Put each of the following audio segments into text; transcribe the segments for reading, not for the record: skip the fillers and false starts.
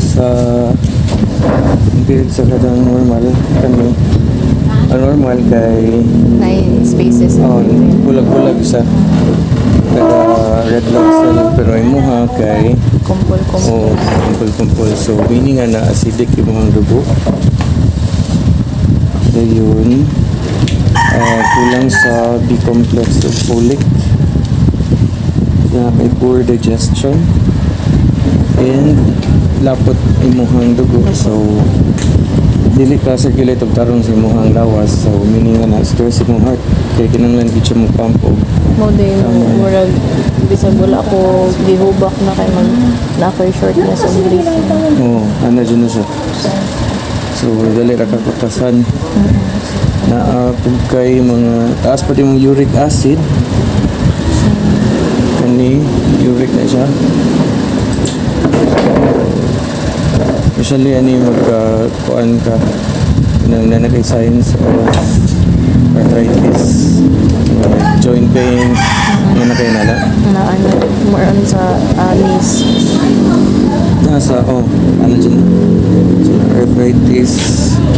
sa compared sa kadang normal kami. Ang normal kay 9 spaces. bulag-bulag sa kada red blood cell pero imuha kay Kumpul-kumpul. kumpul-kumpul. So, meaning nga na acidic yung mga dugo. Ayun. Kulang sa B-complex of folic. Na may poor digestion. And lapot imuhang dugo. So, dili ka circulate og tarong sa imuhang lawas. So, meaning nga na stress imong heart. Kaya kinanglan gid siya mag-pump og Mo din murag bisan wala ako gihubak na kay mag na-ako'y shortness of breathing. ano dyan na siya. So, dali ra kakutasan. Kay mga taas pa din mong uric acid. Kani, uric na siya. Usually, magkakuan ka ng nanakay signs of arthritis, joint pains, nanakay nala. Na ano, more on sa knees. Nasa, ano dyan? So, arthritis,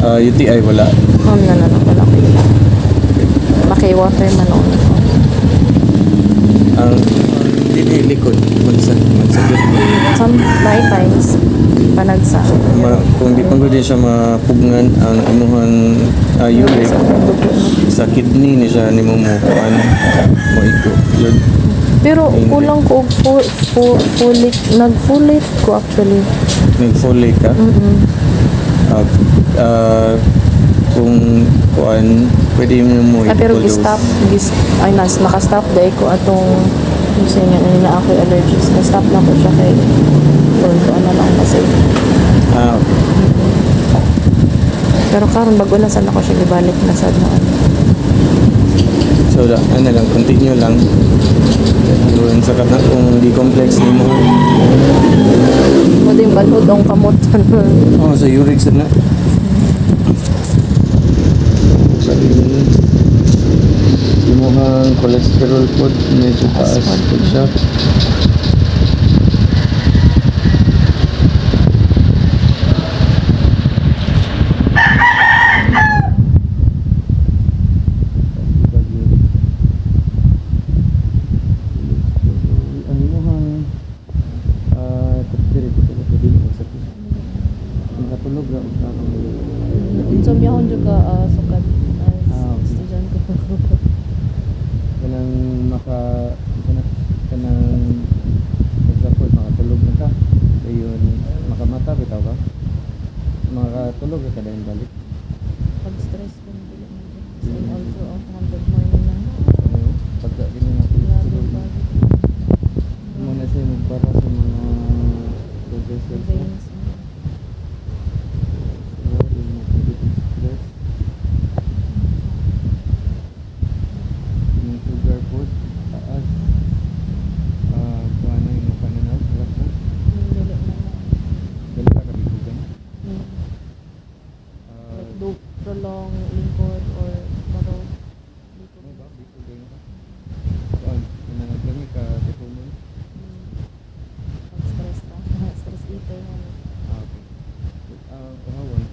UTI wala. Na wala ko. Maki-water man ako. Ang likod, magsagit. Some night times, panagsa. Kung di pang din siya mapugngan ang imuhang uric sa kidney ni siya ni mo kuan mo iko yun. Pero kulang ko folate, nag-folate ko actually. Nag-folate ka? Kung kuan pwede mo Pero naka-stop dahil ko atong kasi nga na ako allergies. Na-stop na ko siya kay ko ano lang kasi. Okay. Pero karon bago na sana ko siya gibalik na sad na ano. So, ano lang, continue lang. Doon sa katang kung di complex ni mo. Mo din balod ang kamot. Sa uric sana. Imuhang cholesterol po medyo taas po siya. Ang imuhang natulog na Insomnia ko juga sukat estudyante ko. kanang kanang example makatulog na ka ayun makamata bitaw ka makatulog ka dahil balik Pag stress ko dili mo dyan. And also ang handog morning na. pagka ganyan natin Grabe tulog ba? muna siya magbara sa mga processors Veins. stress yung sugar food taas kung ano yung pananaw alam ko Dili na lang. dali ka kabigugan Like do prolong lingkod or marog. ano ba bigugan ka kuan nanagami ka determine Pag stress ka. Stress eater na. okay kahawon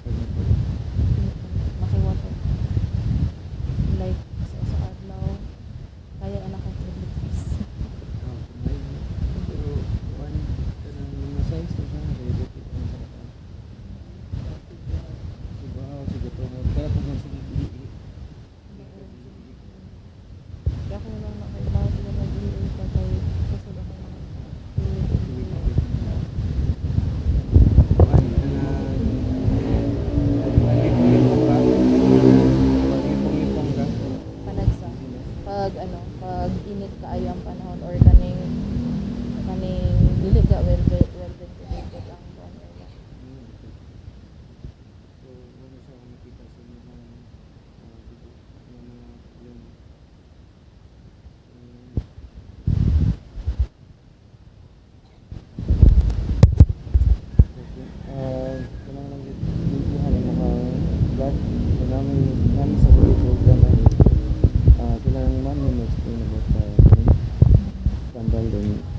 pag Makiwater. Like sa adlaw. Kaya anak ko activities. pero kuan kanang mga size to siya diabetic ang sa katawan subaw sige to mo kaya pag sige Kaya ako lang nakailangan sila mag-iwi pa kay kasi ako mga panagsa. Pag init kaayo ang panahon or kaning dili ka well ventilated ang buwan area.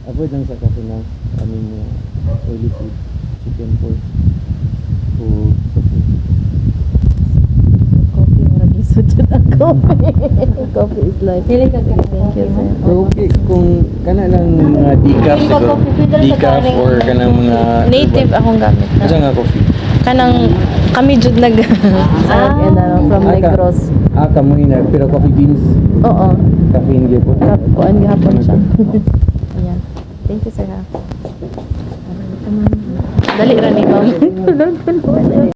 Avoid lang sa kasi na aming oily food. chicken pork o sapo. Coffee, marag isod yun ang coffee. Coffee is life. Thank you, sir. So, okay, kung kana lang mga decaf siguro, decaf or kanang mga Native akong gamit na. Asa nga coffee? Kanang kami jud nag from Negros. Kamo ina pero coffee beans, Oo. caffeine gyud po. Kuan gihapon siya. Ayan. Thank you, sir. Ha. Dali ra ni ma'am.